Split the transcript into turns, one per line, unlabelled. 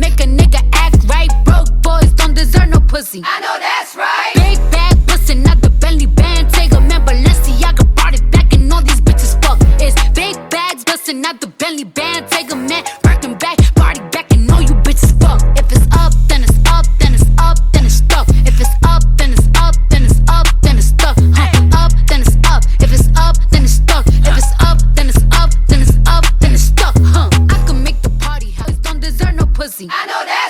make a nigga act right. Broke boys don't deserve no pussy.
I know that's right.
Big bag bustin' out the Bentley band. Take a man, Balenciaga brought it back and all these bitches fuck. It's big bags bustin' out the Bentley band. Take a man, Birkin back, party back and all you bitches fuck. If it's up, then it's up, then it's up, then it's stuck. If it's up, then it's up, then it's up, then it's stuck. Up, then it's up. If it's up, then it's stuck. If it's up, then it's up, then it's up, then it's stuck. I can make the party hell. Don't deserve no pussy.
I know that.